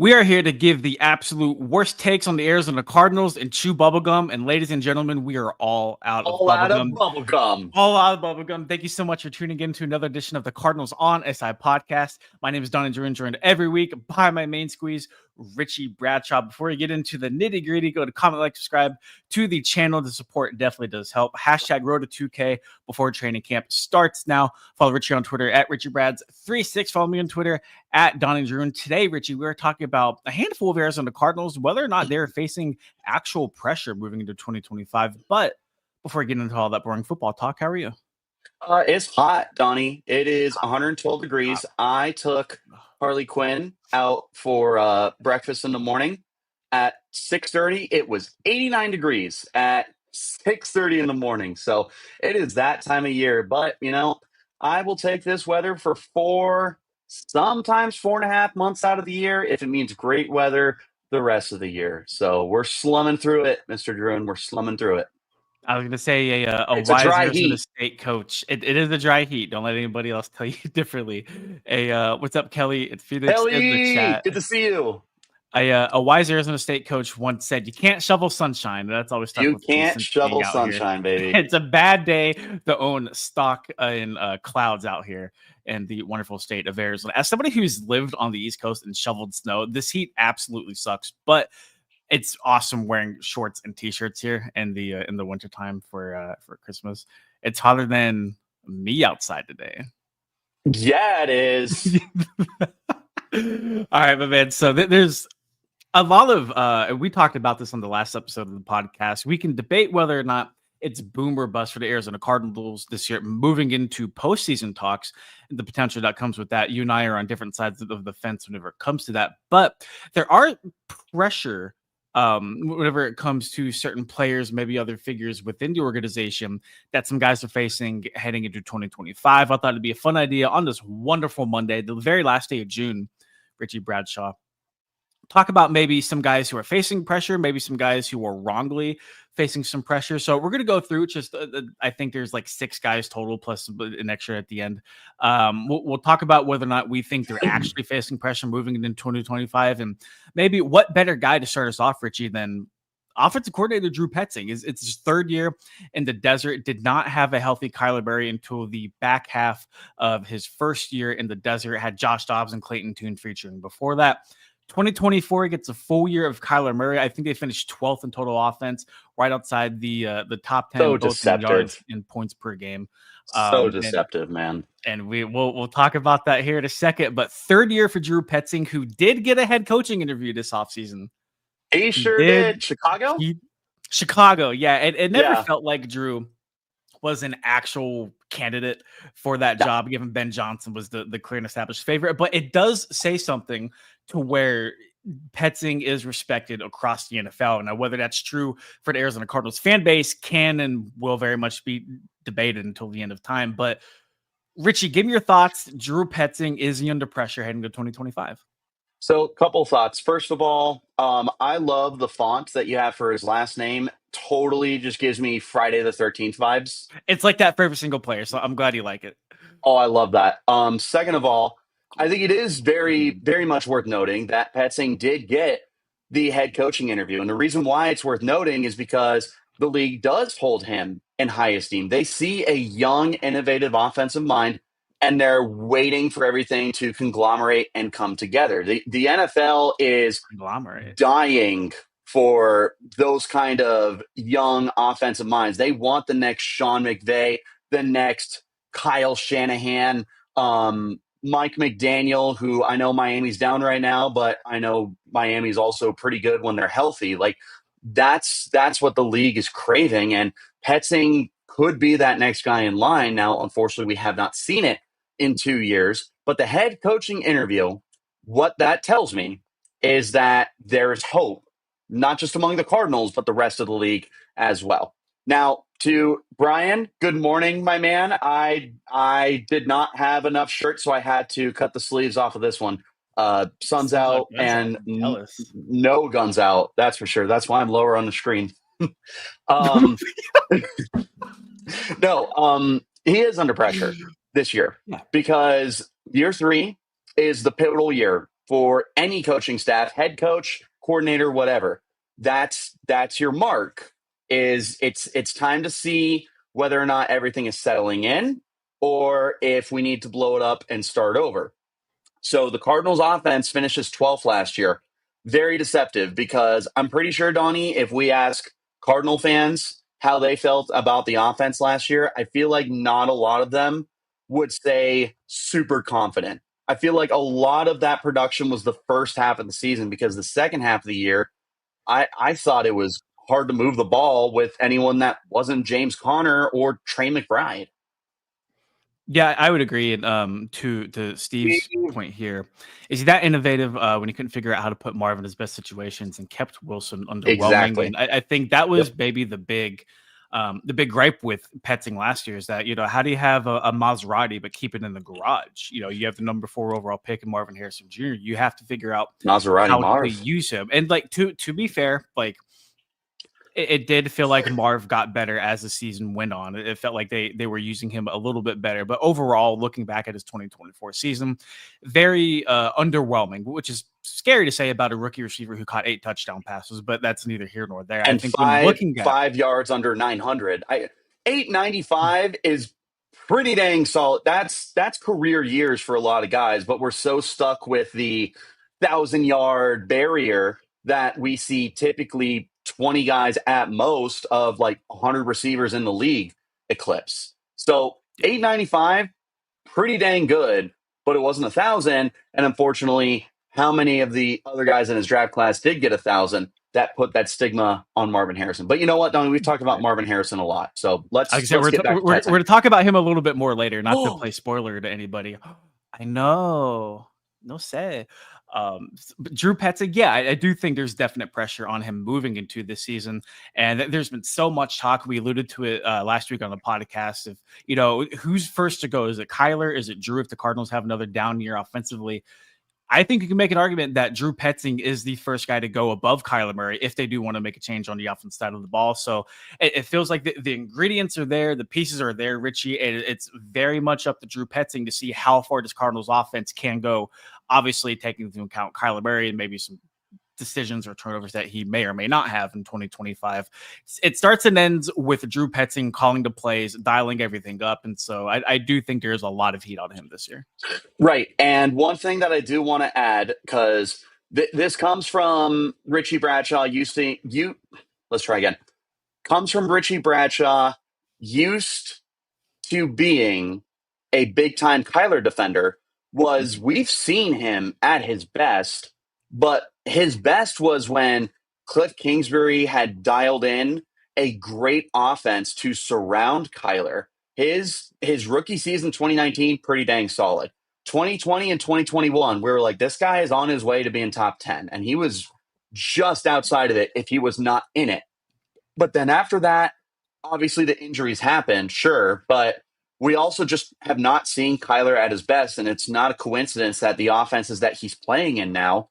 We are here to give the absolute worst takes on the Arizona Cardinals and chew bubblegum. And ladies and gentlemen, we are all out of All out of bubblegum. bubblegum. All out of bubblegum. Thank you so much for tuning in to another edition of the Cardinals on SI podcast. My name is Don and joined every week by my main squeeze, Richie Bradshaw. Before we get into the nitty gritty, go to comment, like, subscribe to the channel. The support definitely does help. Hashtag road to 2K before training camp starts now. Follow Richie on Twitter at RichieBrads36. Follow me on Twitter at Don and Drew. Today, Richie, we're talking about a handful of Arizona Cardinals, whether or not they're facing actual pressure moving into 2025. But before we get into all that boring football talk, how are you? It's hot, Donnie. It is 112 degrees. I took Harley Quinn out for breakfast in the morning. At 6:30, it was 89 degrees at 6:30 in the morning. So it is that time of year. But, I will take this weather for sometimes 4.5 months out of the year if it means great weather the rest of the year. So we're slumming through it, Mr. Drew, and we're slumming through it. I was going to say a It's a wise dry Arizona heat. State coach. It is a dry heat. Don't let anybody else tell you differently. What's up, Kelly? It's Phoenix in the Kelly, chat. good to see you. A wise Arizona State coach once said, "You can't shovel sunshine." That's always stuck You with me can't since being shovel out sunshine, here. baby. It's a bad day to own stock in clouds out here in the wonderful state of Arizona. As somebody who's lived on the East Coast and shoveled snow, this heat absolutely sucks. But it's awesome wearing shorts and t-shirts here in the wintertime for Christmas. It's hotter than me outside today. Yeah, it is. All right, my man. So there's a lot of we talked about this on the last episode of the podcast. We can debate whether or not it's boom or bust for the Arizona Cardinals this year, moving into postseason talks and the potential that comes with that. You and I are on different sides of the fence whenever it comes to that, but there are pressure whenever it comes to certain players, maybe other figures within the organization that some guys are facing heading into 2025. I thought it'd be a fun idea on this wonderful Monday, the very last day of June, Richie Bradshaw. Talk about maybe some guys who are facing pressure, maybe some guys who are wrongly facing some pressure. So we're going to go through just, I think there's like 6 guys total plus an extra at the end. We'll talk about whether or not we think they're actually facing pressure moving into 2025. And maybe what better guy to start us off, Richie, than offensive coordinator Drew Petzing. It's his 3rd year in the desert. Did not have a healthy Kyler Murray until the back half of his 1st year in the desert. Had Josh Dobbs and Clayton Tune featuring. Before that, 2024 gets a full year of Kyler Murray. I think they finished 12th in total offense, right outside the top 10 So both in yards deceptive. and points per game. So deceptive, man. And we'll talk about that here in a second. But 3rd year for Drew Petzing, who did get a head coaching interview this offseason. He sure did. Chicago? Chicago, yeah. It never felt like Drew was an actual candidate for that job, given Ben Johnson was the clear and established favorite. But it does say something to where Petzing is respected across the NFL. Now, whether that's true for the Arizona Cardinals fan base can and will very much be debated until the end of time. But Richie, give me your thoughts. Drew Petzing, is he under pressure heading to 2025? So, couple thoughts. First of all, I love the font that you have for his last name. Totally just gives me Friday the 13th vibes. It's like that for every single player, so I'm glad you like it. Oh, I love that. Second of all, I think it is very, very much worth noting that Petzing did get the head coaching interview. And the reason why it's worth noting is because the league does hold him in high esteem. They see a young, innovative offensive mind, and they're waiting for everything to conglomerate and come together. The NFL is dying for those kind of young offensive minds. They want the next Sean McVay, the next Kyle Shanahan, Mike McDaniel, who I know Miami's down right now, but I know Miami's also pretty good when they're healthy. Like that's what the league is craving. And Petzing could be that next guy in line. Now, unfortunately, we have not seen it in 2 years, but the head coaching interview, what that tells me is that there is hope, not just among the Cardinals, but the rest of the league as well. Now, to Brian, good morning, my man. I did not have enough shirts, so I had to cut the sleeves off of this one. Sun's out and no guns out. That's for sure. That's why I'm lower on the screen. No, he is under pressure this year because year 3 is the pivotal year for any coaching staff, head coach, coordinator, whatever. That's your mark. Is it's time to see whether or not everything is settling in or if we need to blow it up and start over. So the Cardinals offense finishes 12th last year. Very deceptive because I'm pretty sure, Donnie, if we ask Cardinal fans how they felt about the offense last year, I feel like not a lot of them would say super confident. I feel like a lot of that production was the first half of the season because the second half of the year, I thought it was hard to move the ball with anyone that wasn't James Conner or Trey McBride. Yeah, I would agree. And to Steve's point here, is he that innovative when he couldn't figure out how to put Marv in his best situations and kept Wilson underwhelming? Exactly. And I think that Yep. was maybe the big gripe with Petzing last year is that, how do you have a Maserati but keep it in the garage? You have the number 4 overall pick in Marvin Harrison Jr. You have to figure out Maserati how to Marv. use him. And like to be fair, like it did feel like Marv got better as the season went on. It felt like they were using him a little bit better. But overall, looking back at his 2024 season, very underwhelming, which is scary to say about a rookie receiver who caught 8 touchdown passes, but that's neither here nor there. I And think when looking at 5 yards under 900. 895 is pretty dang solid. That's career years for a lot of guys, but we're so stuck with the 1,000-yard barrier that we see typically 20 guys at most of like 100 receivers in the league eclipse. So 895, pretty dang good, but it wasn't 1,000. And unfortunately, how many of the other guys in his draft class did get 1,000? That put that stigma on Marvin Harrison. But you know what, Donnie? We've talked about Marvin Harrison a lot, so like I let's said, get back to we're Petzing. to talk about him a little bit more later, not to Oh, play spoiler to anybody. I know, no say. But Drew Petzing, yeah, I do think there's definite pressure on him moving into this season, and there's been so much talk. We alluded to it last week on the podcast. Of who's first to go? Is it Kyler? Is it Drew? If the Cardinals have another down year offensively, I think you can make an argument that Drew Petzing is the first guy to go above Kyler Murray if they do want to make a change on the offense side of the ball. So it feels like the ingredients are there, the pieces are there, Richie. It's very much up to Drew Petzing to see how far this Cardinals offense can go. Obviously, taking into account Kyler Murray and maybe some decisions or turnovers that he may or may not have in 2025. It starts and ends with Drew Petzing calling the plays, dialing everything up. And so I do think there's a lot of heat on him this year. right. And one thing that I do want to add, because this comes from Richie Bradshaw. Let's try again. Comes from Richie Bradshaw. Used to being a big time Kyler defender was Mhm. we've seen him at his best, but his best was when Cliff Kingsbury had dialed in a great offense to surround Kyler. His rookie season 2019 pretty dang solid. 2020 and 2021 we were like, this guy is on his way to being top 10, and he was just outside of it if he was not in it. But then after that, obviously the injuries happened, sure, but we also just have not seen Kyler at his best, and it's not a coincidence that the offenses that he's playing in now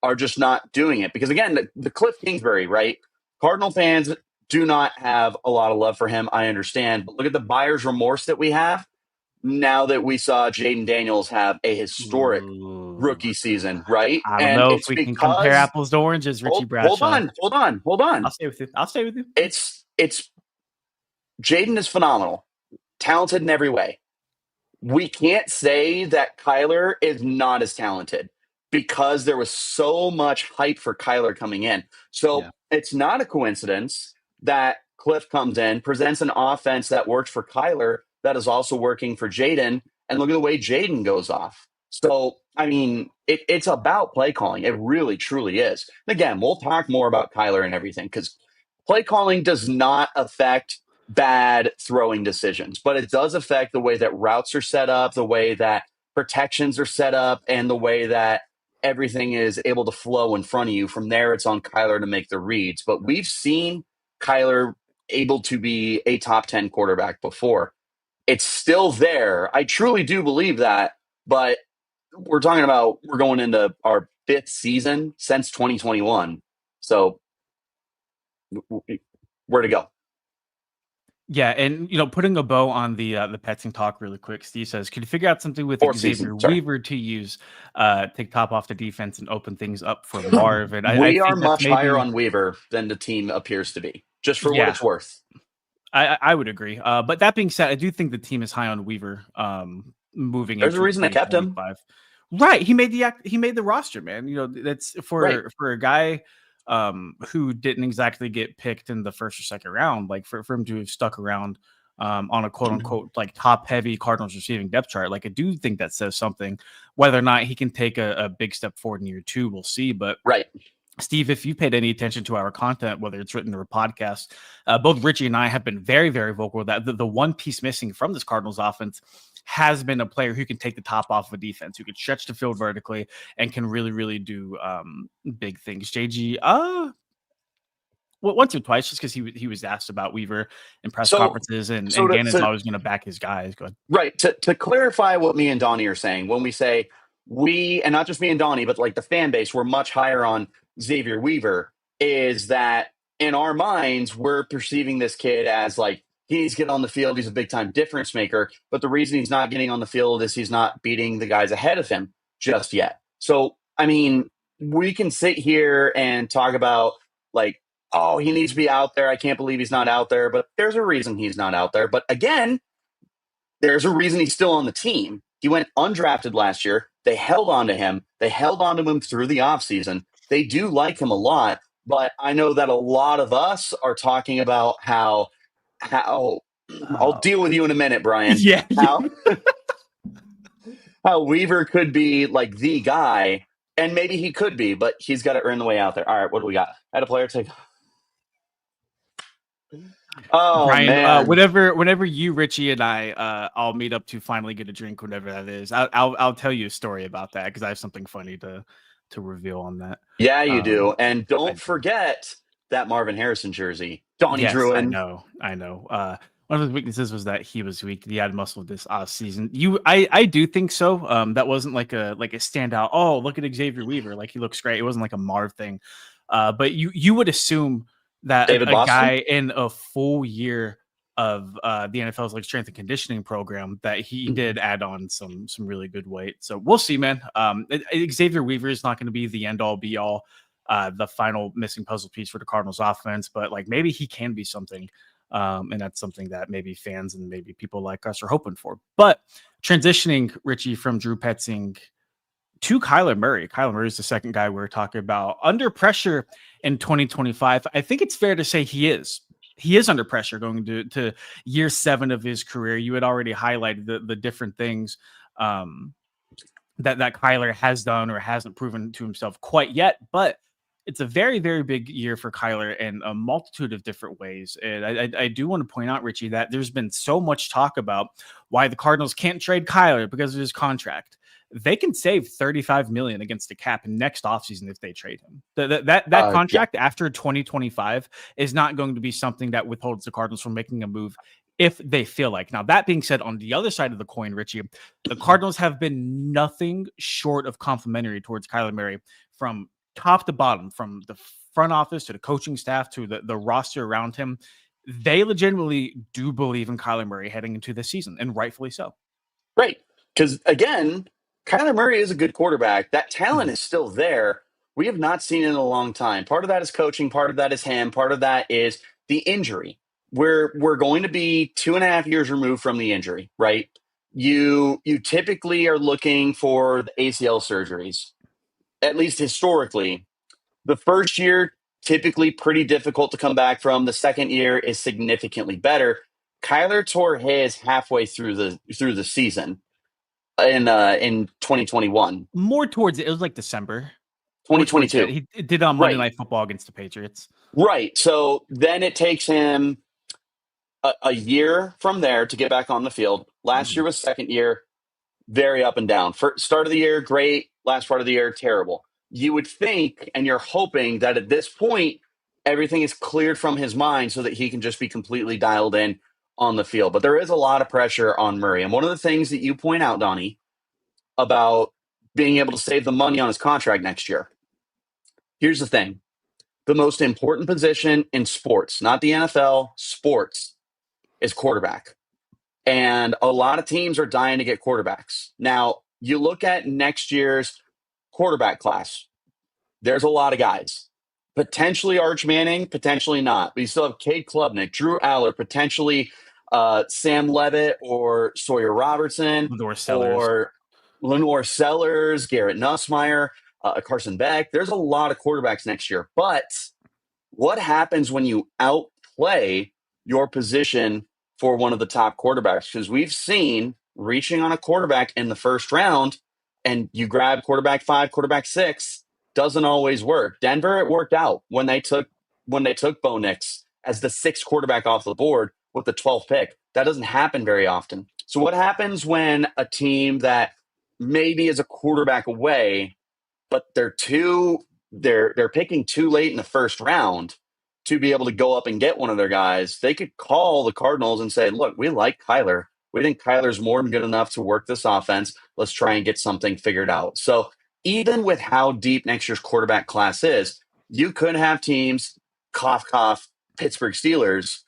are just not doing it. Because again, the Cliff Kingsbury, right? Cardinal fans do not have a lot of love for him. I understand, but look at the buyer's remorse that we have now that we saw Jaden Daniels have a historic Ooh. rookie season, right? I don't And know if it's we can compare because apples to oranges, Richie hold Bradshaw. on, hold on, hold I'll on. stay with you. I'll stay with you. It's Jaden is phenomenal, talented in every way. We can't say that Kyler is not as talented because there was so much hype for Kyler coming in. So Yeah. it's not a coincidence that Cliff comes in, presents an offense that worked for Kyler that is also working for Jaden, and look at the way Jaden goes off. So, I mean, it's about play calling. It really, truly is. Again, we'll talk more about Kyler and everything because play calling does not affect bad throwing decisions, but it does affect the way that routes are set up, the way that protections are set up, and the way that everything is able to flow in front of you. From there, it's on Kyler to make the reads. But we've seen Kyler able to be a top 10 quarterback before. It's still there. I truly do believe that. But we're talking about we're going into our 5th season since 2021. So where to go? Yeah, and putting a bow on the Petsing talk really quick. Steve says, "Could you figure out something with Fourth season. Xavier Sorry. Weaver to use, take top off the defense and open things up for Marv?" And I We are think that's much higher maybe, on Weaver than the team appears to be, just for what yeah, it's worth. I would agree. But that being said, I do think the team is high on Weaver moving There's a into reason they kept him. 2025. Right, he made the roster, man. That's Right. for a guy who didn't exactly get picked in the first or second round, like for him to have stuck around on a quote unquote like top heavy Cardinals receiving depth chart. Like I do think that says something. Whether or not he can take a big step forward in year two, we'll see. But Right. Steve, if you paid any attention to our content, whether it's written or a podcast, both Richie and I have been very, very vocal that the one piece missing from this Cardinals offense has been a player who can take the top off of a defense, who can stretch the field vertically and can really, really do big things. JG, well, once or twice, just because he was asked about Weaver in press So, conferences, and so Gannon's to always going to back his guys. Go ahead. right to clarify what me and Donnie are saying, when we say we, and not just me and Donnie, but like the fan base, we're much higher on Xavier Weaver, is that in our minds we're perceiving this kid as like he needs to get on the field. He's a big time difference maker, but the reason he's not getting on the field is he's not beating the guys ahead of him just yet. So, I mean, we can sit here and talk about like, oh, he needs to be out there. I can't believe he's not out there, but there's a reason he's not out there. But again, there's a reason he's still on the team. He went undrafted last year. They held on to him. They held on to him through the offseason. They do like him a lot, but I know that a lot of us are talking about how I'll deal with you in a minute, Brian. Yeah, How how Weaver could be like the guy, and maybe he could be, but he's got to earn the way out there. All right, what do we got? Had a player take. Oh Brian, man, whenever you, Richie, and I'll meet up to finally get a drink, whenever that is. I'll tell you a story about that because I have something funny to reveal on that. yeah, you do, Um, and I don't do. forget that Marvin Harrison jersey, Donnie Yes, I Druin. know, I know. One of his weaknesses was that he was weak. He had muscle this season. I do think so. That wasn't like a standout. Oh, look at Xavier Weaver, like he looks great. It wasn't like a Marv thing. But you would assume that David a Boston? guy in a full year of the NFL's like strength and conditioning program that he did add on some really good weight. So we'll see, man. Xavier Weaver is not going to be the end all be all, the final missing puzzle piece for the Cardinals offense, but like maybe he can be something. And that's something that maybe fans and maybe people like us are hoping for. But transitioning, Richie, from Drew Petzing to Kyler Murray. Kyler Murray is the second guy we're talking about under pressure in 2025. I think it's fair to say he is. He is under pressure going to year 7 of his career. You had already highlighted the different things that Kyler has done or hasn't proven to himself quite yet, but it's a very, very big year for Kyler in a multitude of different ways. And I do want to point out, Richie, that there's been so much talk about why the Cardinals can't trade Kyler because of his contract. They can save $35 million against the cap next offseason if they trade him. That Yeah. contract after 2025 is not going to be something that withholds the Cardinals from making a move if they feel like. Now, that being said, on the other side of the coin, Richie, the Cardinals have been nothing short of complimentary towards Kyler Murray from top to bottom, from the front office to the coaching staff to the roster around him. They legitimately do believe in Kyler Murray heading into this season, and rightfully so. Right. Because again, Kyler Murray is a good quarterback. That talent Mhm. is still there. We have not seen it in a long time. Part of that is coaching, part of that is him, part of that is the injury. We're going to be 2.5 years removed from the injury, right? You typically are looking for the ACL surgeries, at least historically. The first year, typically pretty difficult to come back from. The second year is significantly better. Kyler tore his halfway through the season in 2021, More towards it was like December, more towards that. 2022. He did it on Monday Right. Night Football against the Patriots. Right. So then it takes him a year from there to get back on the field. Last Mhm. year was second year, very up and down. First start of the year, great. Last part of the year, terrible. You would think, and you're hoping that at this point, everything is cleared from his mind so that he can just be completely dialed in on the field. But there is a lot of pressure on Murray. And one of the things that you point out, Donnie, about being able to save the money on his contract next year. Here's the thing: the most important position in sports, not the NFL, sports, is quarterback. And a lot of teams are dying to get quarterbacks. Now, you look at next year's quarterback class, there's a lot of guys. Potentially Arch Manning, potentially not. But you still have Cade Klubnik, Drew Aller, potentially Sam Levitt or Sawyer Robertson Lindor Sellers. or Lenore Sellers, Garrett Nussmeier, Carson Beck. There's a lot of quarterbacks next year. But what happens when you outplay your position for one of the top quarterbacks? Because we've seen reaching on a quarterback in the first round and you grab quarterback 5, quarterback 6 doesn't always work. Denver, it worked out when they took Bo Nix as the 6th quarterback off the board with the 12th pick. That doesn't happen very often. So what happens when a team that maybe is a quarterback away, but they're picking too late in the first round to be able to go up and get one of their guys? They could call the Cardinals and say, look, we like Kyler. We think Kyler's more than good enough to work this offense. Let's try and get something figured out. So even with how deep next year's quarterback class is, you could have teams, cough, cough, Pittsburgh Steelers,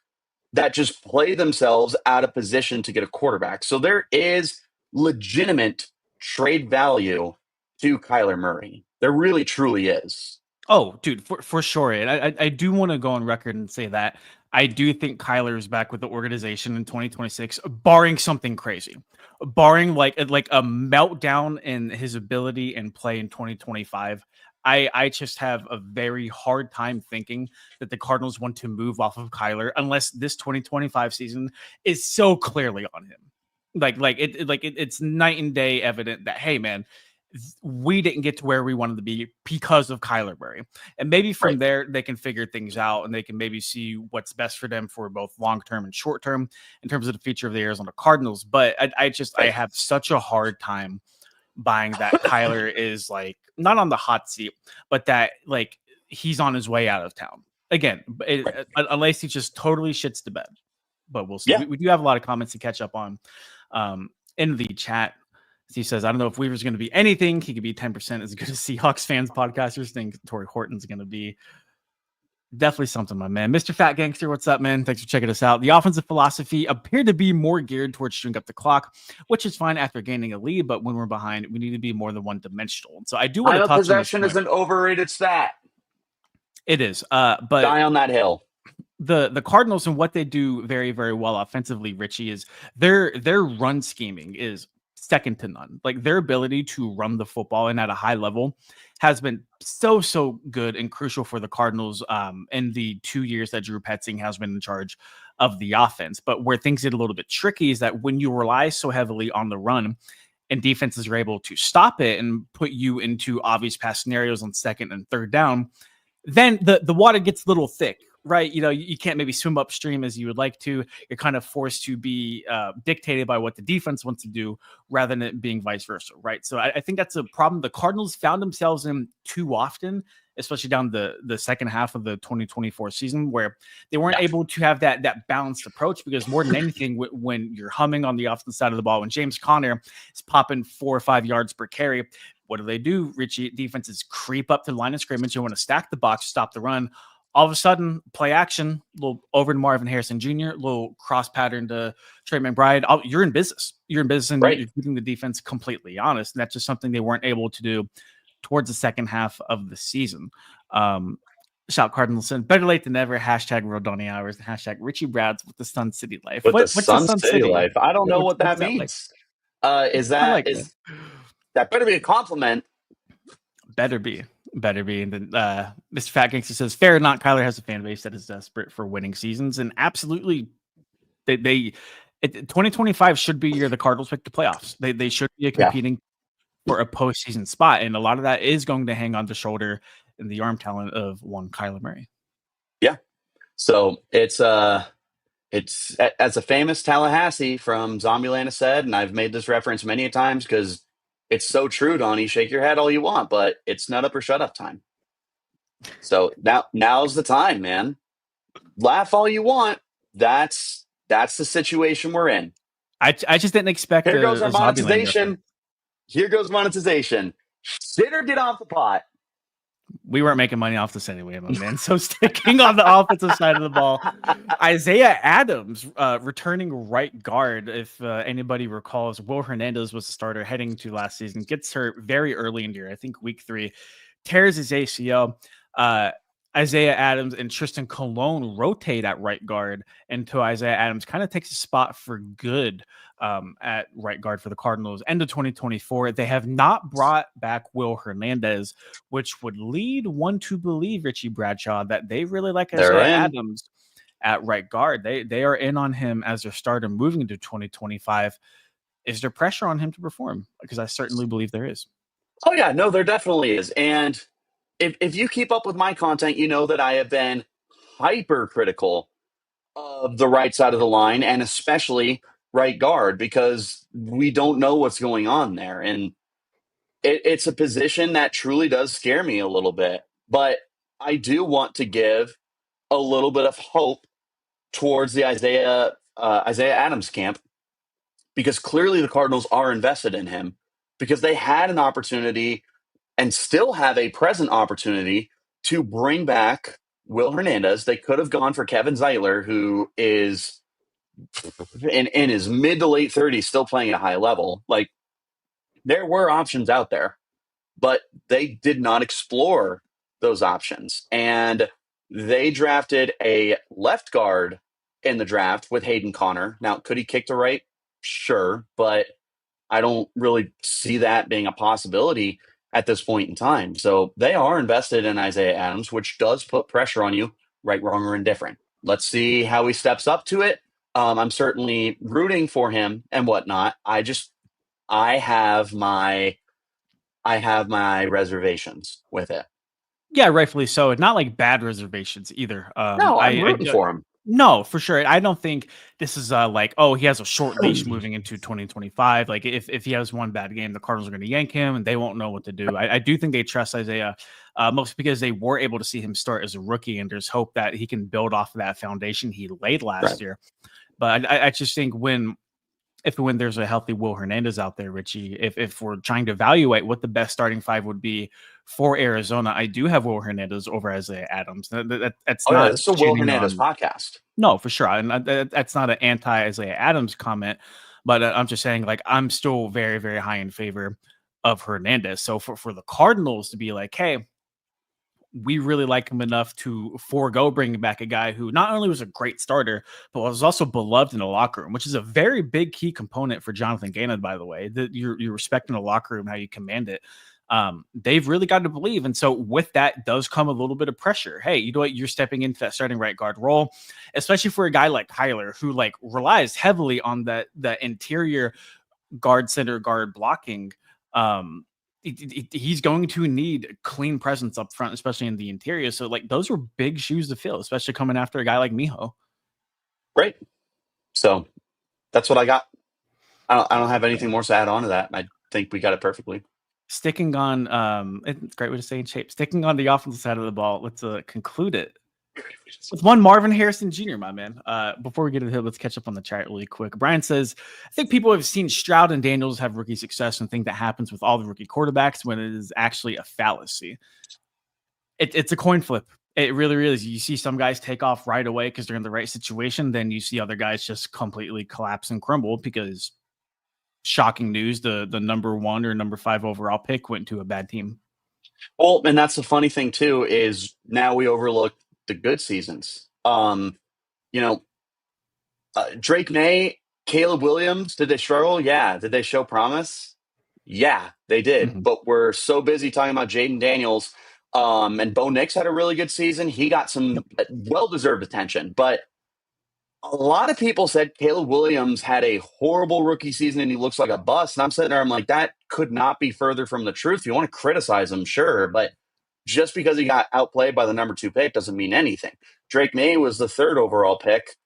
that just play themselves out of position to get a quarterback. So there is legitimate trade value to Kyler Murray. There really, truly is. Oh, dude, for sure. And I do want to go on record and say that I do think Kyler is back with the organization in 2026, barring something crazy, barring like a meltdown in his ability and play in 2025. I just have a very hard time thinking that the Cardinals want to move off of Kyler unless this 2025 season is so clearly on him. It's night and day evident that, hey, man, we didn't get to where we wanted to be because of Kyler Murray. And maybe from there, they can figure things out and they can maybe see what's best for them for both long-term and short-term in terms of the future of the Arizona Cardinals. But I have such a hard time buying that Kyler is like not on the hot seat, but that like he's on his way out of town again, unless he just totally shits the bed. But we'll see. Yeah. We do have a lot of comments to catch up on in the chat. He says, I don't know if Weaver's going to be anything. He could be 10% as good as Seahawks fans, podcasters think Torrey Horton's going to be. Definitely something, my man. Mr. Fat Gangster, what's up, man? Thanks for checking us out. The offensive philosophy appeared to be more geared towards chewing up the clock, which is fine after gaining a lead, but when we're behind, we need to be more than one-dimensional. And so I do want to touch possession on this is an overrated stat. It is. But die on that hill. The Cardinals and what they do very, very well offensively, Richie, is their run scheming is second to none. Like their ability to run the football and at a high level has been so good and crucial for the Cardinals in the 2 years that Drew Petzing has been in charge of the offense. But where things get a little bit tricky is that when you rely so heavily on the run and defenses are able to stop it and put you into obvious pass scenarios on second and third down, then the water gets a little thick, right? You know, you can't maybe swim upstream as you would like to. You're kind of forced to be dictated by what the defense wants to do rather than it being vice versa, right? So I think that's a problem the Cardinals found themselves in too often, especially down the second half of the 2024 season, where they weren't able to have that balanced approach. Because more than anything, when you're humming on the offensive side of the ball, when James Conner is popping 4 or 5 yards per carry, what do? Richie? Defenses creep up to the line of scrimmage and want to stack the box, stop the run. All of a sudden, play action, little over to Marvin Harrison Jr., little cross pattern to Trey McBride. You're in business. You're in business, and you're keeping the defense completely honest. And that's just something they weren't able to do towards the second half of the season. Shout Cardinals, better late than never. Hashtag Rodoni Hours. Hashtag Richie Brads with the Sun City Life. What's the Sun City Life? I don't know what that means. Like? That better be a compliment. Better be. And then Mr. Fat Gangster says, fair or not, Kyler has a fan base that is desperate for winning seasons. And absolutely, 2025 should be year the Cardinals pick the playoffs. They should be competing for a postseason spot. And a lot of that is going to hang on the shoulder and the arm talent of one Kyler Murray. Yeah. So it's as a famous Tallahassee from Zombieland has said, and I've made this reference many times because it's so true, Donnie. Shake your head all you want, but it's nut up or shut up time. So now's the time, man. Laugh all you want. That's the situation we're in. I just didn't expect. Here goes our monetization. Here goes monetization. Shit or get off the pot. We weren't making money off this anyway, my man. So sticking on the offensive side of the ball, Isaiah Adams, returning right guard. If anybody recalls, Will Hernandez was the starter heading to last season. Gets hurt very early in the year, I think week 3, tears his ACL. Isaiah Adams and Tristan Colon rotate at right guard until Isaiah Adams kind of takes a spot for good at right guard for the Cardinals. End of 2024, they have not brought back Will Hernandez, which would lead one to believe, Richie Bradshaw, that they really like They're Isaiah in. Adams at right guard. They are in on him as their starter moving into 2025. Is there pressure on him to perform? Because I certainly believe there is. Oh yeah, no, there definitely is. And if you keep up with my content, you know that I have been hypercritical of the right side of the line and especially right guard because we don't know what's going on there. And it's a position that truly does scare me a little bit. But I do want to give a little bit of hope towards the Isaiah Adams camp because clearly the Cardinals are invested in him because they had an opportunity and still have a present opportunity to bring back Will Hernandez. They could have gone for Kevin Zeitler, who is in his mid to late 30s, still playing at a high level. Like, there were options out there, but they did not explore those options. And they drafted a left guard in the draft with Hayden Connor. Now, could he kick to right? Sure, but I don't really see that being a possibility at this point in time. So they are invested in Isaiah Adams, which does put pressure on you, right, wrong, or indifferent. Let's see how he steps up to it. I'm certainly rooting for him and whatnot. I have my I have my reservations with it. Yeah, rightfully so. Not like bad reservations either. No, I'm rooting for him. No, for sure. I don't think this is like, oh, he has a short leash moving into 2025. Like if he has one bad game, the Cardinals are going to yank him and they won't know what to do. I do think they trust Isaiah, mostly because they were able to see him start as a rookie, and there's hope that he can build off of that foundation he laid last Right. year. But I just think when there's a healthy Will Hernandez out there, Richie, if we're trying to evaluate what the best starting 5 would be for Arizona, I do have Will Hernandez over Isaiah Adams. That's Oh yeah, not this is a Will shitting Hernandez on. podcast. No, for sure. And that's not an anti Isaiah Adams comment, but I'm just saying, like, I'm still very, very high in favor of Hernandez. So for the Cardinals to be like, hey, we really like him enough to forego bringing back a guy who not only was a great starter, but was also beloved in the locker room, which is a very big key component for Jonathan Gannon, by the way, that you're respecting the locker room, how you command it. They've really got to believe. And so with that does come a little bit of pressure. Hey, you know what? You're stepping into that starting right guard role, especially for a guy like Kyler, who like relies heavily on the interior guard, center guard blocking. He's going to need clean presence up front, especially in the interior. So like those are big shoes to fill, especially coming after a guy like Miho. Great. So that's what I got. I don't have anything more to add on to that. I think we got it perfectly. Sticking on, it's a great way to stay in shape. Sticking on the offensive side of the ball, let's conclude it with one Marvin Harrison Jr., my man. Before we get into it, let's catch up on the chat really quick. Brian says, I think people have seen Stroud and Daniels have rookie success and think that happens with all the rookie quarterbacks when it is actually a fallacy. It's a coin flip. It really, really is. You see some guys take off right away because they're in the right situation. Then you see other guys just completely collapse and crumble because, shocking news, the number 1 or number 5 overall pick went to a bad team. Well, and that's the funny thing too is now we overlook the good seasons. You know, Drake May, Caleb Williams, did they struggle? Yeah. Did they show promise? Yeah, they did. Mm-hmm. But we're so busy talking about Jaden Daniels. And Bo Nix had a really good season. He got some well-deserved attention. But a lot of people said Caleb Williams had a horrible rookie season and he looks like a bust. And I'm sitting there, I'm like, that could not be further from the truth. If you want to criticize him, sure. But just because he got outplayed by the number 2 pick doesn't mean anything. Drake May was the 3rd overall pick.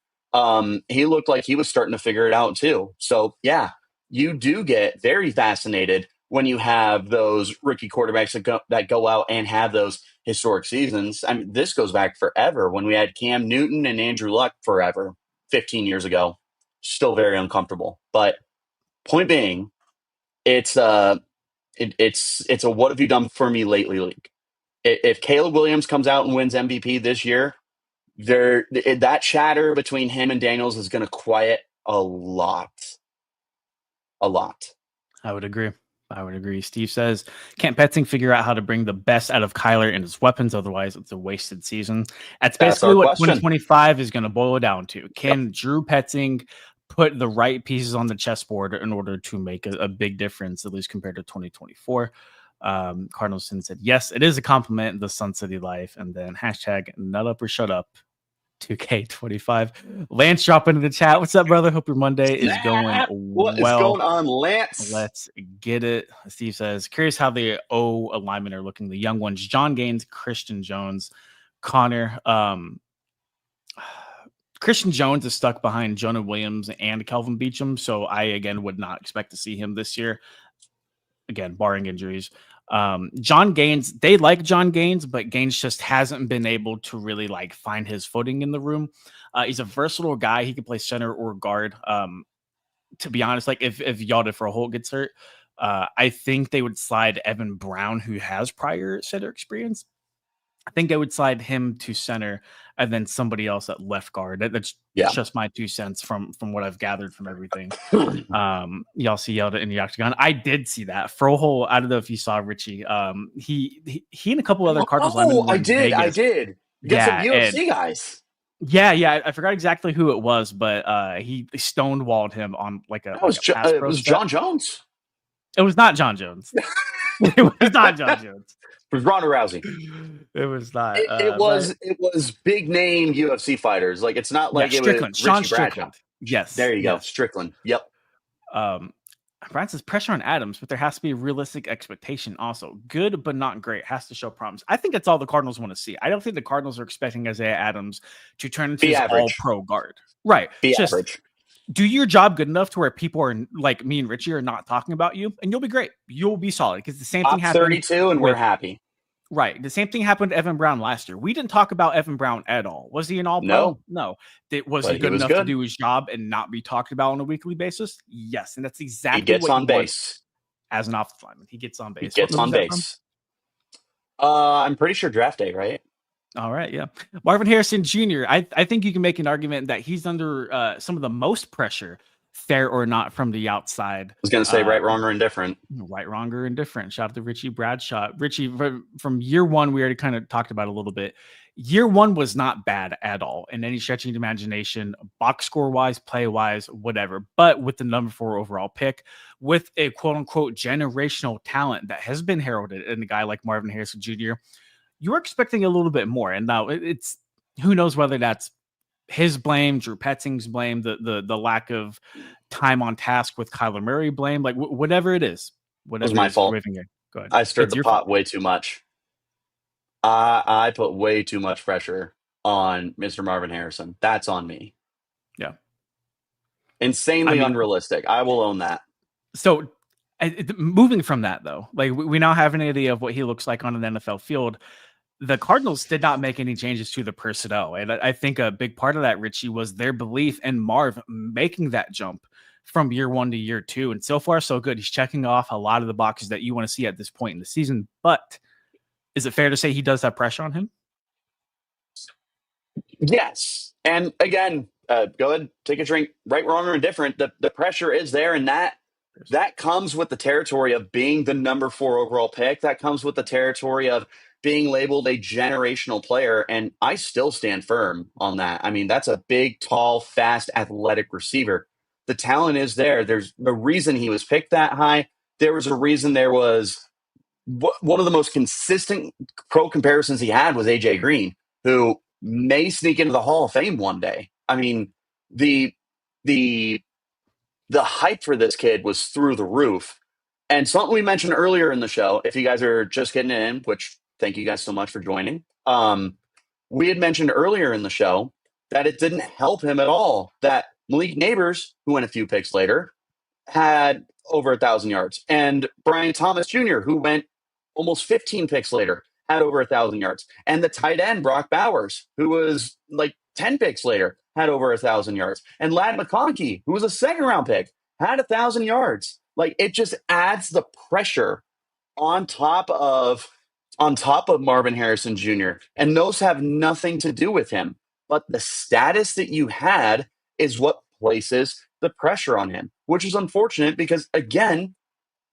He looked like he was starting to figure it out too. So yeah, you do get very fascinated when you have those rookie quarterbacks that go out and have those historic seasons. I mean, this goes back forever when we had Cam Newton and Andrew Luck forever, 15 years ago. Still very uncomfortable. But point being, it's a what have you done for me lately league. If Caleb Williams comes out and wins MVP this year, that chatter between him and Daniels is going to quiet a lot. A lot. I would agree. I would agree. Steve says, can't Petzing figure out how to bring the best out of Kyler and his weapons? Otherwise, it's a wasted season. That's That's basically our what question. 2025 is going to boil down to. Yep. Can Drew Petzing put the right pieces on the chessboard in order to make a big difference, at least compared to 2024? Cardinalson said, yes, it is a compliment, the Sun City life. And then hashtag nut up or shut up. 2K25. Lance drop into the chat. What's up, brother? Hope your Monday is going What is well. going on, Lance? Let's get it. Steve says, curious how the O alignment are looking. The young ones, John Gaines, Christian Jones, Connor. Christian Jones is stuck behind Jonah Williams and Kelvin Beachum. So I, again, would not expect to see him this year. Again, barring injuries. John Gaines, they like John Gaines, but Gaines just hasn't been able to really like find his footing in the room. He's a versatile guy. He can play center or guard. To be honest, like if Yada for a Holt gets hurt, I think they would slide Evan Brown, who has prior center experience. I think they would slide him to center and then somebody else at left guard. That's just my 2 cents from what I've gathered from everything. Y'all see Yelda in the octagon. I did see that. Froholt, I don't know if you saw Richie. He and a couple other Cardinals linemen were I in did. Vegas. I did. You got some UFC guys. Yeah. I forgot exactly who it was, but he stonewalled him on like a. It was John Jones. It was not John Jones. It was not John Jones. It was Ronda Rousey. It was not. It was big name UFC fighters. Like it's not like it Strickland. was Sean Richie Bradshaw. Strickland. Yes. There you go. Strickland. Yep. Brian says pressure on Adams, but there has to be a realistic expectation also. Good, but not great. Has to show promise. I think that's all the Cardinals want to see. I don't think the Cardinals are expecting Isaiah Adams to turn into his all-pro guard. Right. Be average. Do your job good enough to where people are like me and Richie are not talking about you, and you'll be great. You'll be solid because the same thing happened. 32, and we're happy. Right. The same thing happened to Evan Brown last year. We didn't talk about Evan Brown at all. Was he an all-pro? No. Was he good enough to do his job and not be talked about on a weekly basis? Yes. And that's exactly what he gets on base as an offensive lineman. He gets on base. He gets on base. I'm pretty sure draft day, right? All right. Yeah. Marvin Harrison Jr. I think you can make an argument that he's under some of the most pressure, fair or not, from the outside. I was going to say right, wrong, or indifferent. Right, wrong, or indifferent. Shout out to Richie Bradshaw. Richie, from year one, we already kind of talked about a little bit. Year one was not bad at all in any stretching imagination, box score wise, play wise, whatever. But with the number 4 overall pick, with a quote unquote generational talent that has been heralded in a guy like Marvin Harrison Jr., you were expecting a little bit more. And now it's who knows whether that's his blame, Drew Petzing's blame, the lack of time on task with Kyler Murray blame, like whatever it is. Whatever it was my fault. Go ahead. I stirred the pot way too much. I put way too much pressure on Mr. Marvin Harrison. That's on me. Yeah. Insanely unrealistic. I will own that. So moving from that, though, like we now have an idea of what he looks like on an NFL field. The Cardinals did not make any changes to the personnel. And I think a big part of that, Richie, was their belief in Marv making that jump from year 1 to year 2. And so far, so good. He's checking off a lot of the boxes that you want to see at this point in the season. But is it fair to say he does have pressure on him? Yes. And again, go ahead, take a drink. Right, wrong, or indifferent. The pressure is there, and that comes with the territory of being the number 4 overall pick. That comes with the territory of being labeled a generational player, and I still stand firm on that. I mean, that's a big, tall, fast, athletic receiver. The talent is there. There's a reason he was picked that high. There was a reason there was one of the most consistent pro comparisons he had was A.J. Green, who may sneak into the Hall of Fame one day. I mean, the hype for this kid was through the roof. And something we mentioned earlier in the show, if you guys are just getting in, which thank you guys so much for joining. We had mentioned earlier in the show that it didn't help him at all that Malik Neighbors, who went a few picks later, had over 1,000 yards. And Brian Thomas Jr., who went almost 15 picks later, had over 1,000 yards. And the tight end, Brock Bowers, who was like 10 picks later, had over 1,000 yards. And Ladd McConkey, who was a second-round pick, had 1,000 yards. Like, it just adds the pressure on top of on top of Marvin Harrison Jr., and those have nothing to do with him. But the status that you had is what places the pressure on him, which is unfortunate because, again,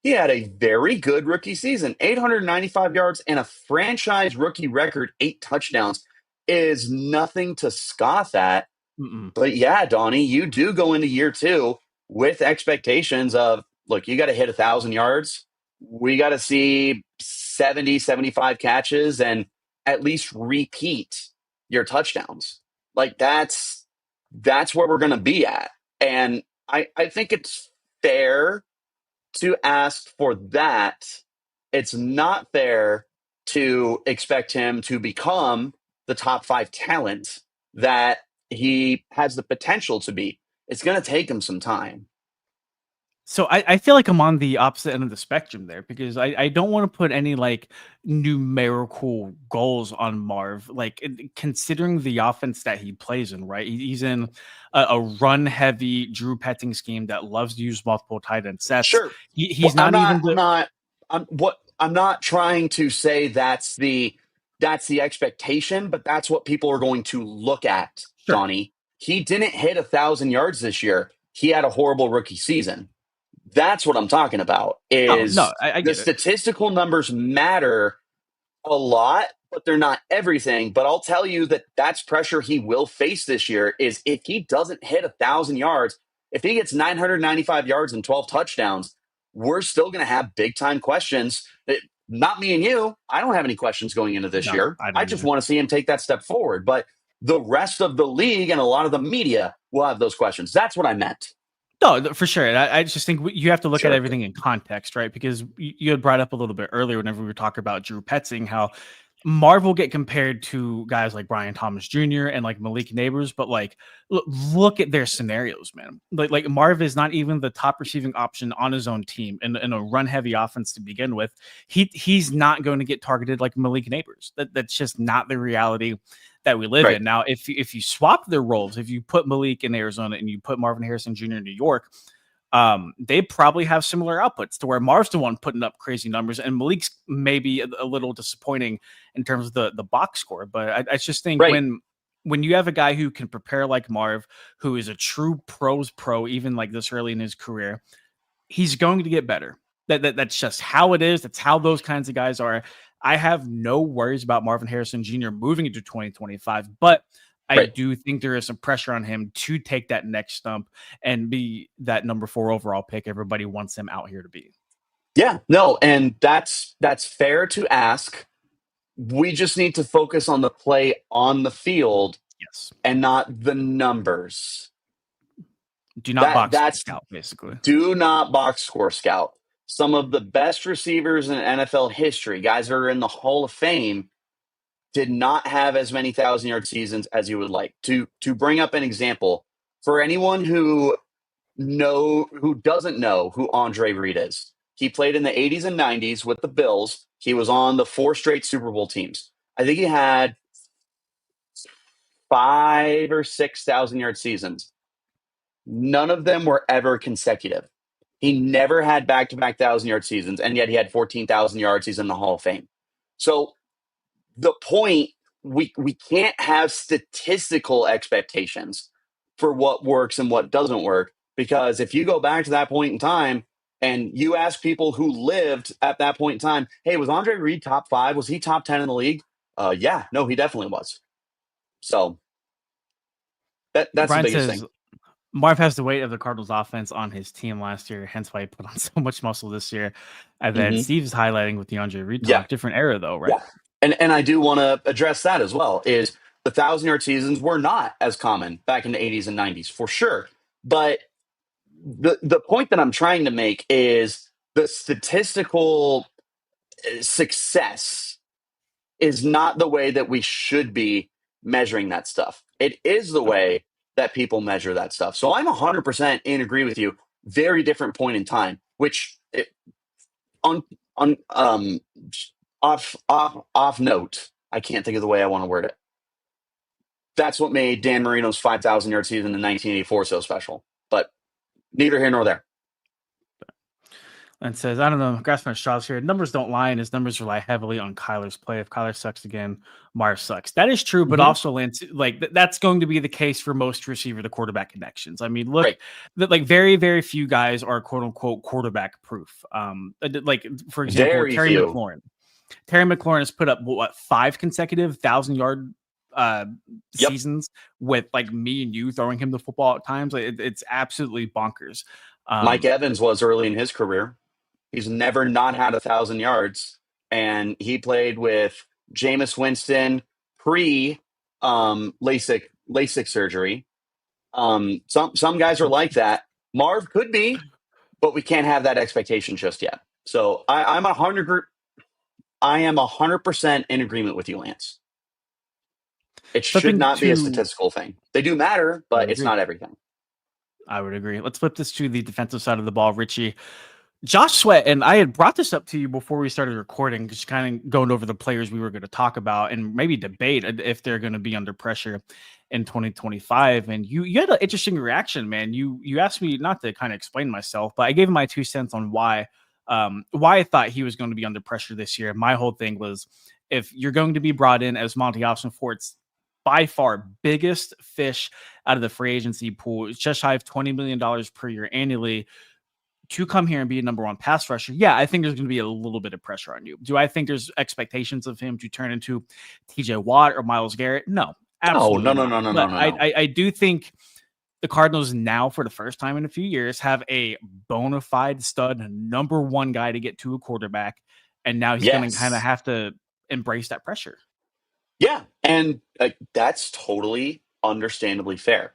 he had a very good rookie season. 895 yards and a franchise rookie record, 8 touchdowns is nothing to scoff at. Mm-mm. But yeah, Donnie, you do go into year two with expectations of, look, you got to hit 1,000 yards. We got to see 70, 75 catches and at least repeat your touchdowns. Like that's where we're going to be at. And I think it's fair to ask for that. It's not fair to expect him to become the top five talent that he has the potential to be. It's going to take him some time. So I feel like I'm on the opposite end of the spectrum there because I don't want to put any like numerical goals on Marv. Like considering the offense that he plays in, right? He's in a run heavy Drew Petting scheme that loves to use multiple tight end sets. Sure. Well, He's not even the I'm not trying to say that's the expectation, but that's what people are going to look at, sure. Donnie. He didn't hit 1,000 yards this year. He had a horrible rookie season. That's what I'm talking about. No, no, Is I the get it. statistical numbers matter a lot, but they're not everything. But I'll tell you that that's pressure he will face this year. Is if he doesn't hit 1,000 yards, if he gets 995 yards and 12 touchdowns, we're still going to have big time questions. Not me and you. I don't have any questions going into this No, year. I I don't just either. want to see him take that step forward. But the rest of the league and a lot of the media will have those questions. That's what I meant. No, for sure. And I just think you have to look at Sure. everything in context, right? Because you had brought up a little bit earlier whenever we were talking about Drew Petzing, how Marvel get compared to guys like Brian Thomas Jr. and like Malik Neighbors, but like look at their scenarios, man. Like Marv is not even the top receiving option on his own team in a run heavy offense to begin with. He's not going to get targeted like Malik Neighbors. That's just not the reality that we live Right. in. Now, if you swap their roles, if you put Malik in Arizona and you put Marvin Harrison Jr. in New York, they probably have similar outputs to where Marv's the one putting up crazy numbers and Malik's maybe a little disappointing in terms of the box score. But I just think Right. when you have a guy who can prepare like Marv, who is a true pros pro, even like this early in his career, he's going to get better. That's just how it is. That's how those kinds of guys are. I have no worries about Marvin Harrison Jr. moving into 2025, but I Right. do think there is some pressure on him to take that next stump and be that number 4 overall pick everybody wants him out here to be. Yeah. No, and that's fair to ask. We just need to focus on the play on the field Yes. and not the numbers. Do not That box that's scout, basically. Do not box score scout. Some of the best receivers in NFL history, guys that are in the Hall of Fame, did not have as many 1,000 yard seasons as you would like. To bring up an example, for anyone who doesn't know who Andre Reed is, he played in the 80s and 90s with the Bills. He was on the 4 straight Super Bowl teams. I think he had 5 or 6 1,000 yard seasons. None of them were ever consecutive. He never had back to back 1,000 yard seasons, and yet he had 14,000 yards. He's in the Hall of Fame. So the point, we can't have statistical expectations for what works and what doesn't work, because if you go back to that point in time and you ask people who lived at that point in time, hey, was Andre Reed top five? Was he top 10 in the league? Yeah, no, he definitely was. So that's the Brian biggest says thing. Marv has the weight of the Cardinals offense on his team last year, hence why he put on so much muscle this year. And then Hmm. Steve's highlighting with DeAndre Reed Yeah. talk, different era though, right? Yeah. And I do want to address that as well, is the 1,000 yard seasons were not as common back in the 80s and 90s for sure. But the point that I'm trying to make is the statistical success is not the way that we should be measuring that stuff. It is the Okay. way that people measure that stuff. So I'm 100% in agree with you. Very different point in time, which on on off note, I can't think of the way I want to word it. That's what made Dan Marino's 5,000 yard season in 1984 so special. But neither here nor there. and says, I don't know, grasping at straws here. Numbers don't lie, and his numbers rely heavily on Kyler's play. If Kyler sucks again, Mars sucks. That is true, but Hmm. also, Lance, like that's going to be the case for most receiver to quarterback connections. I mean, look, Right. that like very, very few guys are quote unquote quarterback proof. Like for example, Very few. Terry McLaurin has put up what 5 consecutive 1,000 yard uh Yep. seasons with like me and you throwing him the football at times. Like it's absolutely bonkers. Mike Um, Evans was early in his career. He's never not had 1,000 yards, and he played with Jameis Winston pre LASIK surgery. Some guys are like that. Marv could be, but we can't have that expectation just yet. So I am 100% in agreement with you, Lance. It should Flipping not be a to, statistical thing. They do matter, I but would it's agree. not everything. I would agree. Let's flip this to the defensive side of the ball, Richie. Josh Sweat, and I had brought this up to you before we started recording, just kind of going over the players we were going to talk about and maybe debate if they're going to be under pressure in 2025. And you had an interesting reaction, man. You asked me not to kind of explain myself, but I gave him my 2 cents on why I thought he was going to be under pressure this year. My whole thing was if you're going to be brought in as Monty Fort's by far biggest fish out of the free agency pool, it's just shy of $20 million per year annually to come here and be a number one pass rusher. Yeah, I think there's going to be a little bit of pressure on you. Do I think there's expectations of him to turn into TJ Watt or Miles Garrett? No, No, no, absolutely no, not. no, no, no, But no, I, no. I, I do think the Cardinals now, for the first time in a few years, have a bona fide stud number one guy to get to a quarterback. And now he's going to kind of Yes. have to embrace that pressure. Yeah. And that's totally understandably fair.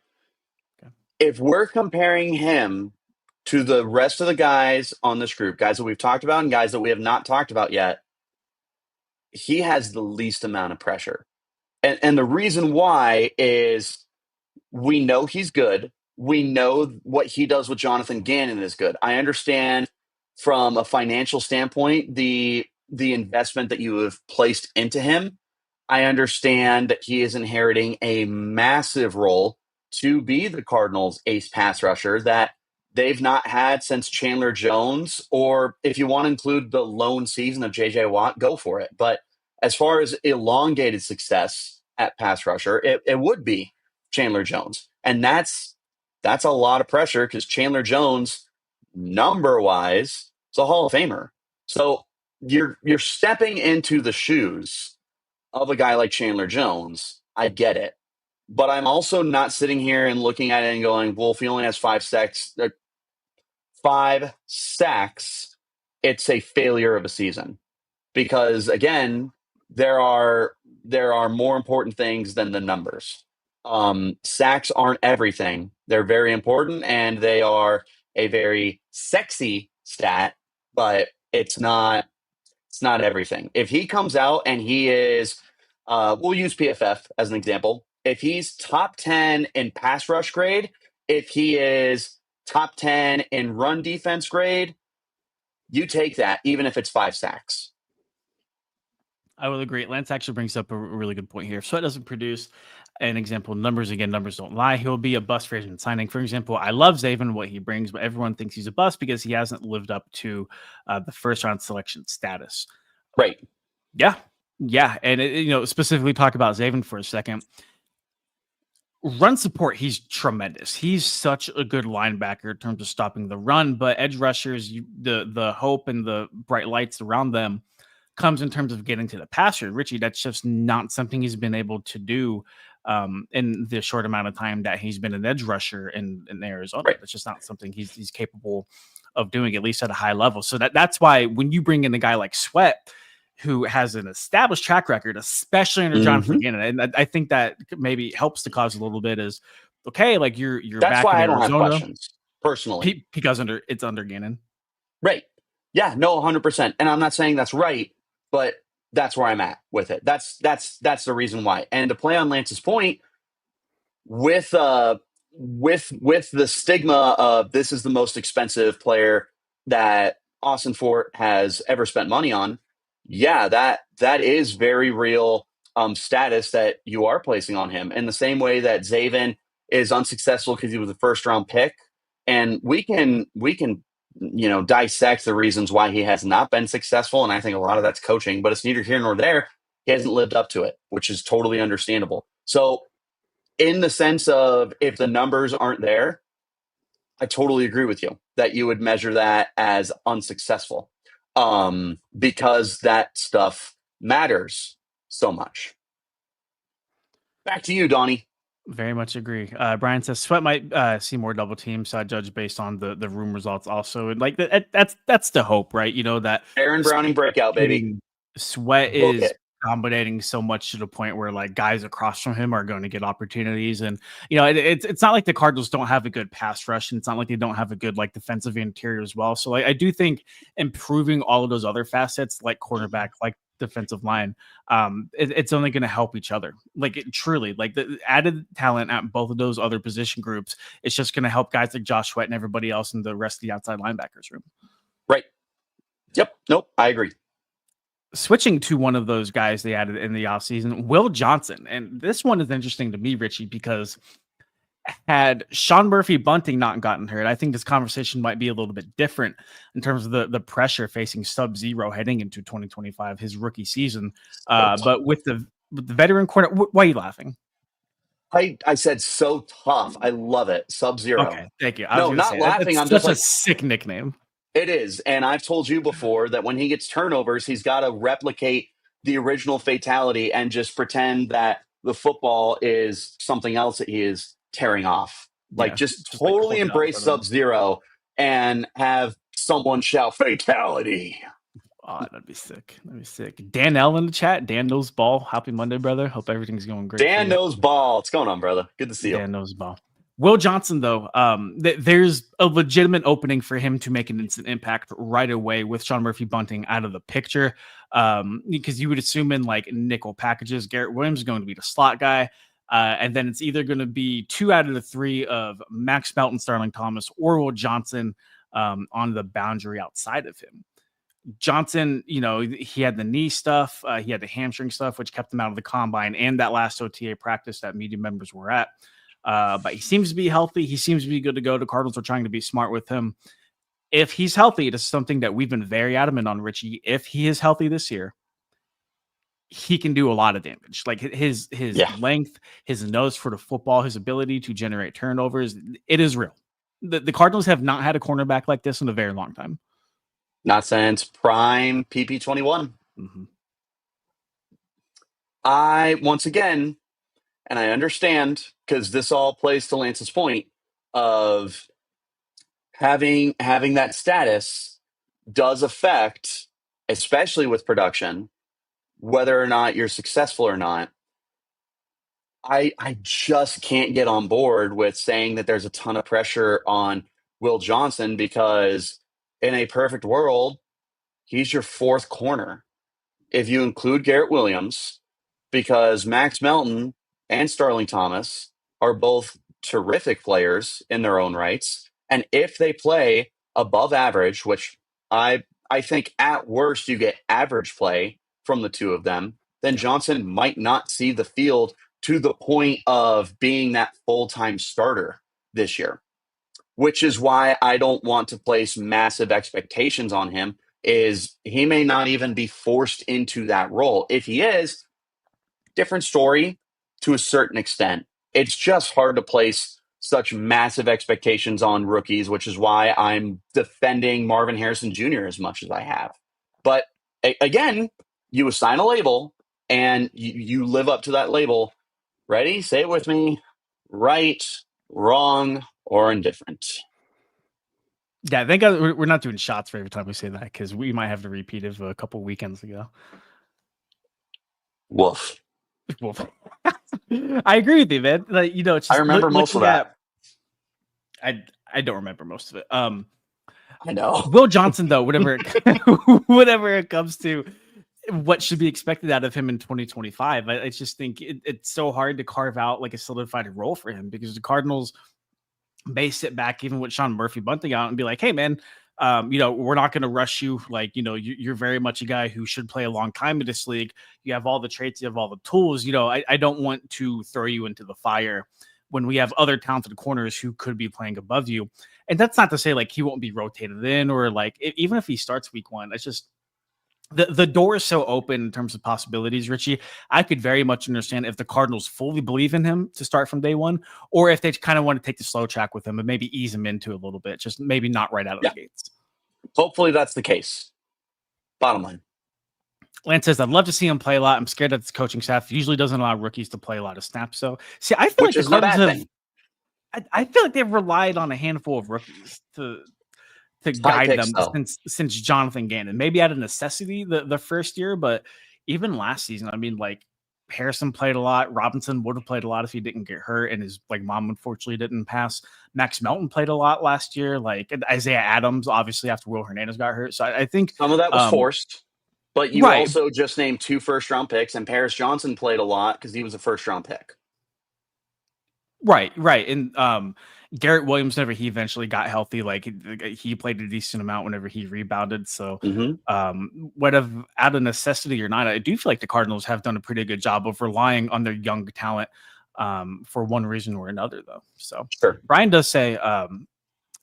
Okay. If we're comparing him to the rest of the guys on this group, guys that we've talked about and guys that we have not talked about yet, he has the least amount of pressure. And the reason why is we know he's good. We know what he does with Jonathan Gannon is good. I understand from a financial standpoint the investment that you have placed into him. I understand that he is inheriting a massive role to be the Cardinals' ace pass rusher that they've not had since Chandler Jones, or if you want to include the lone season of JJ Watt, go for it. But as far as elongated success at pass rusher, it would be Chandler Jones. And that's a lot of pressure because Chandler Jones, number wise, is a Hall of Famer. So you're stepping into the shoes of a guy like Chandler Jones. I get it. But I'm also not sitting here and looking at it and going, well, if he only has 5 sacks, it's a failure of a season. Because again, there are more important things than the numbers. Sacks aren't everything. They're very important and they are a very sexy stat, but it's not everything. If he comes out and he is, we'll use PFF as an example. If he's top 10 in pass rush grade, if he is top 10 in run defense grade, you take that, even if it's 5 sacks. I will agree. Lance actually brings up a really good point here. If Sweat doesn't produce an example, numbers again, numbers don't lie. He'll be a bust for agent signing. For example, I love Zaven, what he brings, but everyone thinks he's a bust because he hasn't lived up to the first round selection status. Right. Yeah. Yeah. And, specifically talk about Zaven for a second. Run support, he's tremendous. He's such a good linebacker in terms of stopping the run, but edge rushers, the hope and the bright lights around them comes in terms of getting to the passer. Richie, that's just not something he's been able to do in the short amount of time that he's been an edge rusher in Arizona. Right. That's just not something he's capable of doing, at least at a high level. So that's why when you bring in a guy like Sweat, who has an established track record, especially under Jonathan Mm-hmm. Gannon, and I think that maybe helps the cause a little bit. Is okay, like you're That's back in why I don't have Arizona questions personally. because it's under Gannon. Right. Yeah, no, 100%. And I'm not saying that's right, but that's where I'm at with it. That's the reason why. And to play on Lance's point, with with the stigma of this is the most expensive player that Austin Fort has ever spent money on, yeah, that is very real status that you are placing on him. In the same way that Zaven is unsuccessful because he was a first round pick, and we can dissect the reasons why he has not been successful. And I think a lot of that's coaching, but it's neither here nor there. He hasn't lived up to it, which is totally understandable. So in the sense of if the numbers aren't there, I totally agree with you that you would measure that as unsuccessful, because that stuff matters so much. Back to you, Donnie. Very much agree. Brian says Sweat might see more double teams. So I judge based on the room results also. And like that's the hope, right? That Aaron Browning breakout, baby. Sweat Book is it. dominating so much to the point where like guys across from him are going to get opportunities. And it's not like the Cardinals don't have a good pass rush, and it's not like they don't have a good like defensive interior as well. So like I do think improving all of those other facets like cornerback, like defensive line, it's only going to help each other. Like truly, like the added talent at both of those other position groups, it's just going to help guys like Josh Sweat and everybody else in the rest of the outside linebackers room. Right. Yep. Nope. I agree. Switching to one of those guys they added in the offseason, Will Johnson. And this one is interesting to me, Richie, because had Sean Murphy Bunting not gotten hurt, I think this conversation might be a little bit different in terms of the pressure facing Sub-Zero heading into 2025, his rookie season. But with the veteran corner, why are you laughing? I said so tough. I love it. Sub-Zero. Okay, thank you. No, not laughing. I'm just such a sick nickname. It is. And I've told you before that when he gets turnovers, he's got to replicate the original fatality and just pretend that the football is something else that he is tearing off. Like just totally like embrace Sub-Zero and have someone shout fatality. Oh, that'd be sick. That'd be sick. Dan L in the chat. Dan knows ball. Happy Monday, brother. Hope everything's going great. Dan knows ball. What's going on, brother? Good to see you. Dan knows ball. Will Johnson, though, there's a legitimate opening for him to make an instant impact right away with Sean Murphy Bunting out of the picture, because you would assume in like nickel packages, Garrett Williams is going to be the slot guy, and then it's either going to be 2 out of the 3 of Max Melton, Starling Thomas, or Will Johnson on the boundary outside of him. Johnson, he had the knee stuff, he had the hamstring stuff, which kept him out of the combine and that last OTA practice that media members were at. But he seems to be healthy. He seems to be good to go. The Cardinals are trying to be smart with him. If he's healthy, it is something that we've been very adamant on, Richie. If he is healthy this year, he can do a lot of damage. Like his length, his nose for the football, his ability to generate turnovers, it is real. The Cardinals have not had a cornerback like this in a very long time. Not since prime PP21. Mm-hmm. Once again, and I understand because this all plays to Lance's point of having that status does affect, especially with production, whether or not you're successful or not. I just can't get on board with saying that there's a ton of pressure on Will Johnson because in a perfect world, he's your 4th corner. If you include Garrett Williams, because Max Melton and Starling Thomas are both terrific players in their own rights. And if they play above average, which I think at worst you get average play from the 2 of them, then Johnson might not see the field to the point of being that full-time starter this year, which is why I don't want to place massive expectations on him, is he may not even be forced into that role. If he is, different story to a certain extent. It's just hard to place such massive expectations on rookies, which is why I'm defending Marvin Harrison Jr. as much as I have. But again, you assign a label and you live up to that label. Ready? Say it with me. Right, wrong, or indifferent. Yeah, thank God we're not doing shots for every time we say that because we might have the repeat of a couple weekends ago. Woof. I agree with you, man. Like, it's just I remember most of that. I don't remember most of it. I know. Will Johnson, though, whatever it comes to what should be expected out of him in 2025, I just think it's so hard to carve out like a solidified role for him because the Cardinals may sit back even with Sean Murphy Bunting out and be like, hey, man, we're not going to rush you. Like, you're very much a guy who should play a long time in this league. You have all the traits, you have all the tools. I don't want to throw you into the fire when we have other talented corners who could be playing above you. And that's not to say like he won't be rotated in or like even if he starts week 1, it's just the door is so open in terms of possibilities, Richie. I could very much understand if the Cardinals fully believe in him to start from day 1, or if they kind of want to take the slow track with him and maybe ease him into a little bit, just maybe not right out of Yeah. the gates. Hopefully that's the case. Bottom line. Lance says, I'd love to see him play a lot. I'm scared that this coaching staff usually doesn't allow rookies to play a lot of snaps. So, see, I feel Which like the isn't a Cardinals bad have, thing. I feel like they've relied on a handful of rookies to High guide picks, them though. since Jonathan Gannon. Maybe out of necessity the first year, but even last season, I mean, like Harrison played a lot. Robinson would have played a lot if he didn't get hurt, and his like mom unfortunately didn't pass. Max Melton played a lot last year. Like Isaiah Adams, obviously after Will Hernandez got hurt. So I think Some of that was forced, but you right, also just named 2 first-round picks, and Paris Johnson played a lot because he was a first-round pick. right, and Garrett Williams, whenever he eventually got healthy, like he played a decent amount whenever he rebounded. So, whether out of necessity or not, I do feel like the Cardinals have done a pretty good job of relying on their young talent for one reason or another, though. So, Sure. Brian does say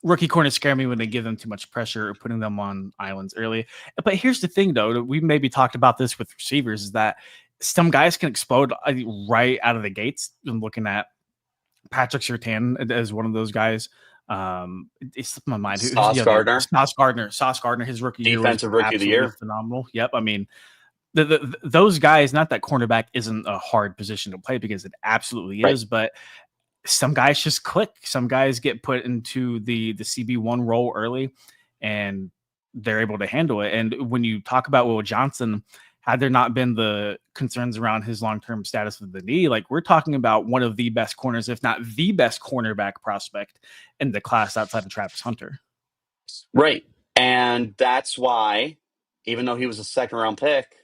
rookie corners scare me when they give them too much pressure or putting them on islands early. But here's the thing, though, we maybe talked about this with receivers, is that some guys can explode right out of the gates. I'm looking at Patrick Surtain as one of those guys. It's slipped my mind. Who's Sauce the other? Gardner, Sauce Gardner. His rookie year was defensive rookie of the absolutely year. phenomenal. Yep. I mean, those guys. Not that cornerback isn't a hard position to play because it absolutely Right. is, but some guys just click. Some guys get put into the CB1 role early, and they're able to handle it. And when you talk about Will Johnson, had there not been the concerns around his long-term status with the knee, like we're talking about one of the best corners, if not the best cornerback prospect in the class outside of Travis Hunter. Right. And that's why, even though he was a second-round pick,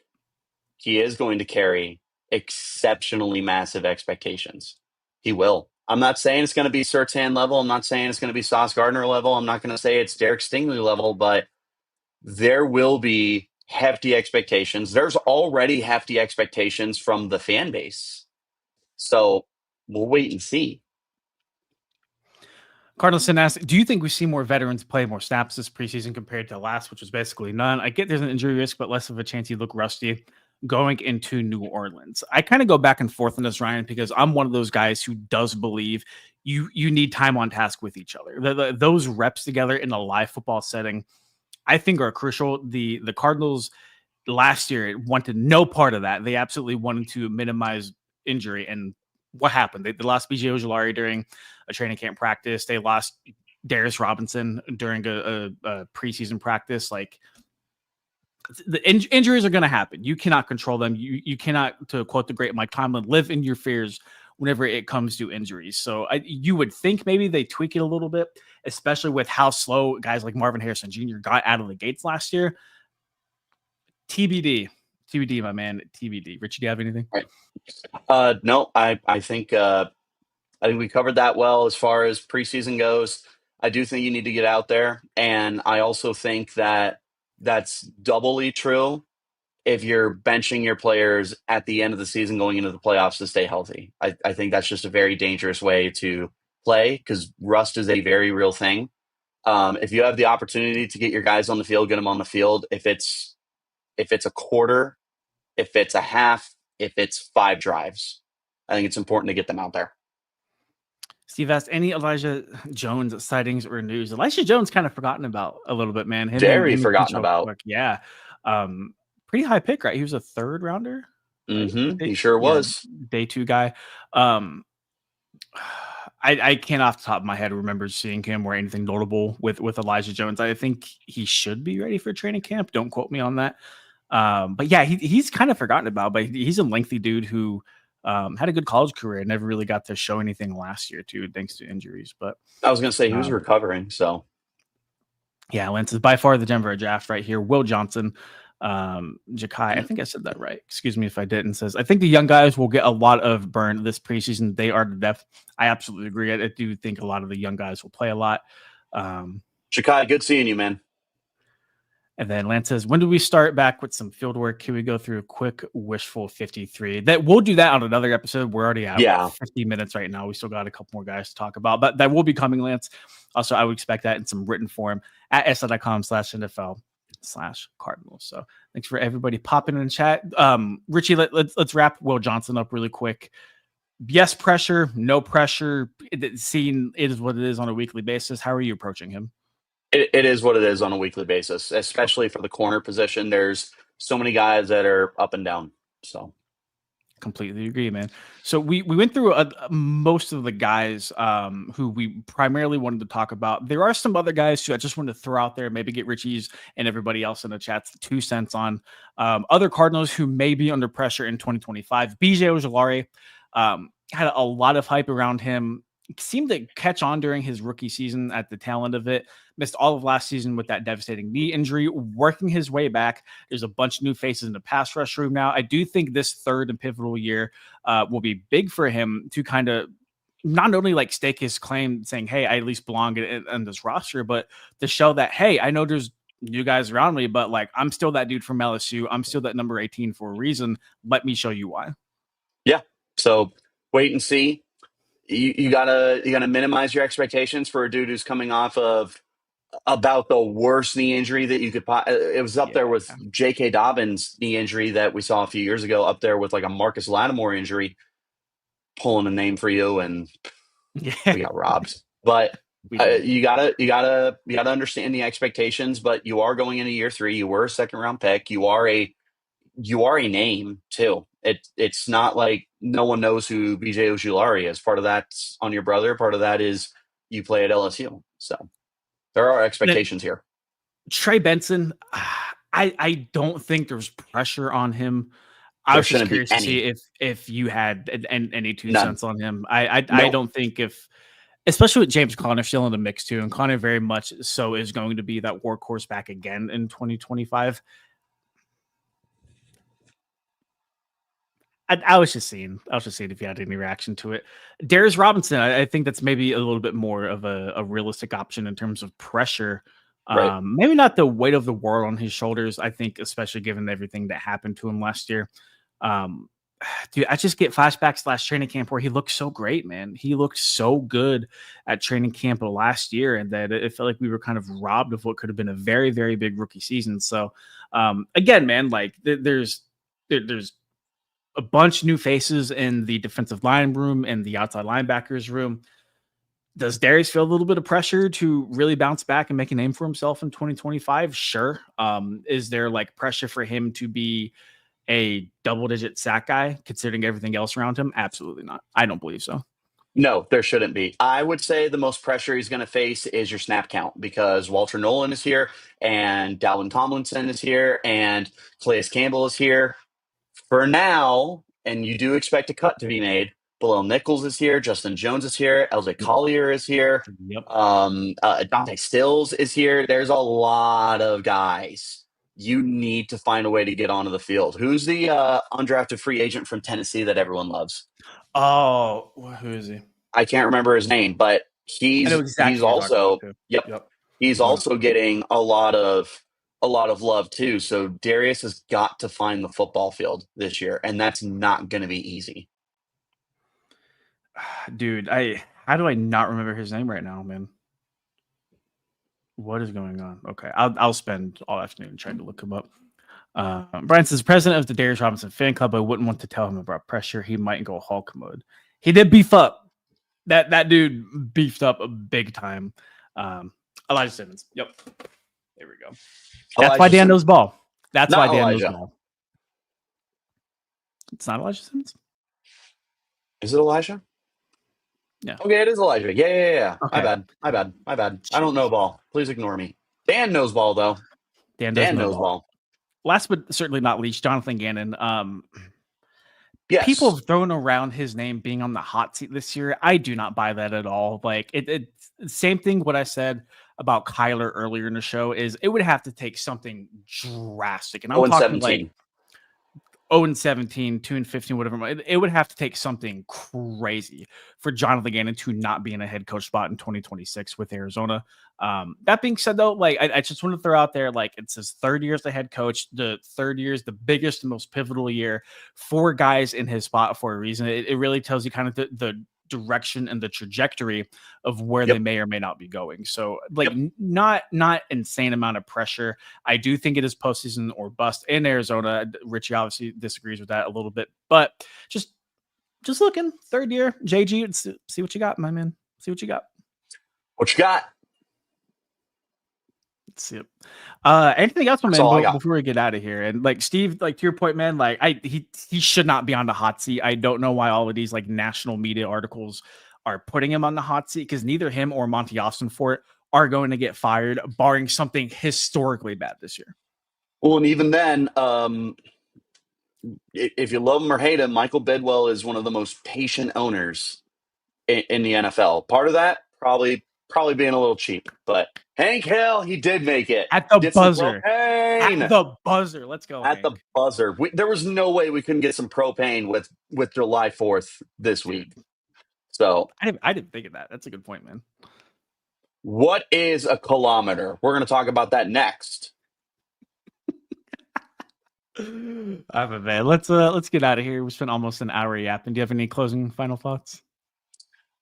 he is going to carry exceptionally massive expectations. He will. I'm not saying it's going to be Surtain level. I'm not saying it's going to be Sauce Gardner level. I'm not going to say it's Derek Stingley level, but there will be hefty expectations. There's already hefty expectations from the fan base. So we'll wait and see. Carlson asked, do you think we see more veterans play more snaps this preseason compared to last, which was basically none? I get there's an injury risk, but less of a chance you look rusty going into New Orleans. I kind of go back and forth on this, Ryan, because I'm one of those guys who does believe you need time on task with each other. Those reps together in a live football setting, I think are crucial. The Cardinals last year wanted no part of that. They absolutely wanted to minimize injury. And what happened? They lost BJ Ojulari during a training camp practice. They lost Darius Robinson during a preseason practice. Like the injuries are going to happen. You cannot control them. You cannot, to quote the great Mike Tomlin, live in your fears whenever it comes to injuries. So you would think maybe they tweak it a little bit, especially with how slow guys like Marvin Harrison Jr. got out of the gates last year. TBD, my man. TBD. Richie, do you have anything? No, I think we covered that well as far as preseason goes. I do think you need to get out there, and I also think that that's doubly true if you're benching your players at the end of the season going into the playoffs to stay healthy. I think that's just a very dangerous way to play because rust is a very real thing. If you have the opportunity to get your guys on the field, get them on the field. If it's a quarter, if it's a half, if it's 5 drives, I think it's important to get them out there. Steve asked, any Elijah Jones sightings or news? Elijah Jones kind of forgotten about a little bit, man. Very Him and forgotten Pinchot, about. yeah. Pretty high pick, right? He was a 3rd rounder, right? He sure was. Day 2 guy. I can't off the top of my head remember seeing him or anything notable with Elijah Jones. I think he should be ready for training camp. Don't quote me on that. But yeah, he's kind of forgotten about, but he's a lengthy dude who had a good college career. Never really got to show anything last year too, thanks to injuries. But I was going to say he was recovering. So yeah, Lance is by far the Denver draft right here. Will Johnson, Jakai, I think I said that right. Excuse me if I didn't. Says, I think the young guys will get a lot of burn this preseason. They are the depth. I absolutely agree. I do think a lot of the young guys will play a lot. Jakai, good seeing you, man. And then Lance says, when do we start back with some field work? Can we go through a quick wishful 53? That we'll do that on another episode. We're already at 50 minutes right now. We still got a couple more guys to talk about, but that will be coming, Lance. Also, I would expect that in some written form at sl.com/NFL/Cardinals. So thanks for everybody popping in the chat. Richie, let's wrap Will Johnson up really quick. Yes, pressure, no pressure. Seeing it is what it is on a weekly basis. How are you approaching him? It is what it is on a weekly basis, especially for the corner position. There's so many guys that are up and down. So completely agree, man. So we went through most of the guys who we primarily wanted to talk about. There are some other guys who I just wanted to throw out there, maybe get Richie's and everybody else in the chat's 2 cents on other Cardinals who may be under pressure in 2025. BJ Ojulari had a lot of hype around him. Seemed to catch on during his rookie season at the tail end of it. Missed all of last season with that devastating knee injury, working his way back. There's a bunch of new faces in the pass rush room now. I do think this third and pivotal year will be big for him to kind of not only like stake his claim saying, hey, I at least belong in this roster, but to show that, hey, I know there's new guys around me, but like I'm still that dude from LSU. I'm still that number 18 for a reason. Let me show you why. Yeah. So wait and see. You gotta minimize your expectations for a dude who's coming off of about the worst knee injury that you could. It was up there with J.K. Dobbins' knee injury that we saw a few years ago. Up there with like a Marcus Lattimore injury. Pulling a name for you, and we got robbed. But you gotta understand the expectations. But you are going into year 3. You were a second round pick. You are a name too. It's not like no one knows who BJ Ojulari is. Part of that's on your brother. Part of that is you play at LSU. So there are expectations here. Trey Benson, I don't think there's pressure on him. I was just curious to see if you had any 2 cents on him. I don't think especially with James Conner still in the mix too, and Conner very much so is going to be that workhorse back again in 2025. I was just seeing if you had any reaction to it. Darius Robinson, I think that's maybe a little bit more of a realistic option in terms of pressure. Right. Maybe not the weight of the world on his shoulders. I think, especially given everything that happened to him last year. Dude, I just get flashbacks last training camp where he looked so great, man. He looked so good at training camp last year, and that it felt like we were kind of robbed of what could have been a very, very big rookie season. So, again, man, like there's a bunch of new faces in the defensive line room and the outside linebackers room. Does Darius feel a little bit of pressure to really bounce back and make a name for himself in 2025? Sure. Is there like pressure for him to be a double-digit sack guy considering everything else around him? Absolutely not. I don't believe so. No, there shouldn't be. I would say the most pressure he's going to face is your snap count because Walter Nolan is here and Dalvin Tomlinson is here and Calais Campbell is here for now. And you do expect a cut to be made. Bilal Nichols is here. Justin Jones is here. LJ Collier is here. Yep. Dante Stills is here. There's a lot of guys. You need to find a way to get onto the field. Who's the undrafted free agent from Tennessee that everyone loves? Oh, who is he? I can't remember his name, but he's also he's also getting a lot of love too. So Darius has got to find the football field this year, and that's not going to be easy. Dude, how do I not remember his name right now, man? What is going on? Okay, I'll spend all afternoon trying to look him up. Brian says, president of the Darius Robinson fan club, I wouldn't want to tell him about pressure. He might go Hulk mode. He did beef up. That dude beefed up a big time. Elijah Simmons. Yep. There we go. That's why Dan knows ball. That's why Dan knows ball. It's not Elijah Simmons? Is it Elijah? Yeah. Okay, it is Elijah. Yeah. Okay. My bad. I don't know ball. Please ignore me. Dan knows ball, though. Dan knows ball. Last but certainly not least, Jonathan Gannon. Yes. People have thrown around his name being on the hot seat this year. I do not buy that at all. Like it's same thing. What I said about Kyler earlier in the show is it would have to take something drastic, and I'm talking 17. Like 0-17, 2-15, whatever. It would have to take something crazy for Jonathan Gannon to not be in a head coach spot in 2026 with Arizona. That being said, though, like I just want to throw out there, like it's his third year as the head coach. The third year is the biggest and most pivotal year. 4 guys in his spot for a reason. It really tells you kind of the direction and the trajectory of where they may or may not be going. So like not insane amount of pressure. I do think it is postseason or bust in Arizona. Richie obviously disagrees with that a little bit, but just looking third year, JG, see what you got, my man. See what you got. What you got? Let's see it. Anything else, my man, before we get out of here? And like Steve, like to your point, man, like he should not be on the hot seat. I don't know why all of these like national media articles are putting him on the hot seat, because neither him or Monty Austinfort are going to get fired, barring something historically bad this year. Well, and even then, if you love him or hate him, Michael Bidwell is one of the most patient owners in the NFL. Part of that probably being a little cheap, but Hank Hill, he did make it at the buzzer. At the buzzer, let's go. At Hank. The buzzer, there was no way we couldn't get some propane with July 4th this week. So I didn't think of that. That's a good point, man. What is a kilometer? We're going to talk about that next. All right, man. Let's get out of here. We spent almost an hour yapping. Do you have any closing final thoughts?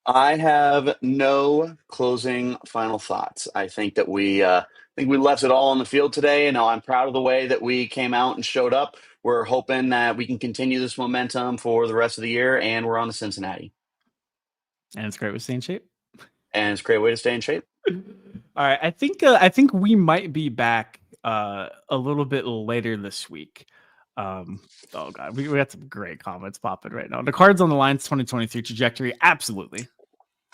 I have no closing final thoughts. I think that we left it all on the field today, and I'm proud of the way that we came out and showed up. We're hoping that we can continue this momentum for the rest of the year, and we're on to Cincinnati. And it's a great way to stay in shape. And it's a great way to stay in shape. All right, I think we might be back a little bit later this week. Oh god, we got some great comments popping right now. The Cards on the Line's 2023 trajectory, absolutely.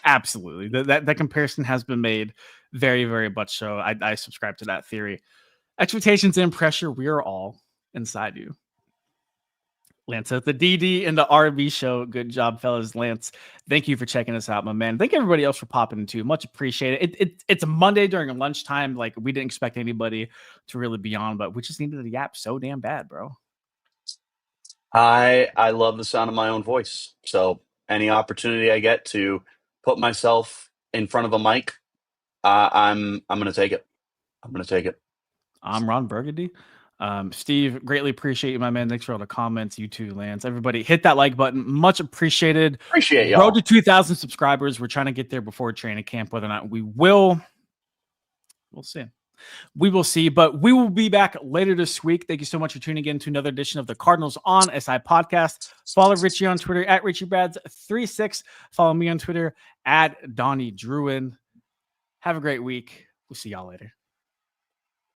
That comparison has been made, very, very much so. I subscribe to that theory. Expectations and pressure, we are all inside you. Lance at the DD and the RB show. Good job, fellas. Lance, thank you for checking us out, my man. Thank everybody else for popping in too. Much appreciated. It's a Monday during a lunchtime. Like, we didn't expect anybody to really be on, but we just needed a yap so damn bad, bro. I love the sound of my own voice. So any opportunity I get to put myself in front of a mic, I'm going to take it. I'm Ron Burgundy. Steve, greatly appreciate you, my man. Thanks for all the comments. You too, Lance. Everybody, hit that like button. Much appreciated. Appreciate y'all. Road to 2,000 subscribers. We're trying to get there before training camp. Whether or not we will, we'll see. We will see, but we will be back later this week. Thank you so much for tuning in to another edition of the Cardinals on SI podcast. Follow Richie on Twitter at RichieBrads36. Follow me on Twitter at Donnie Druin. Have a great week. We'll see y'all later.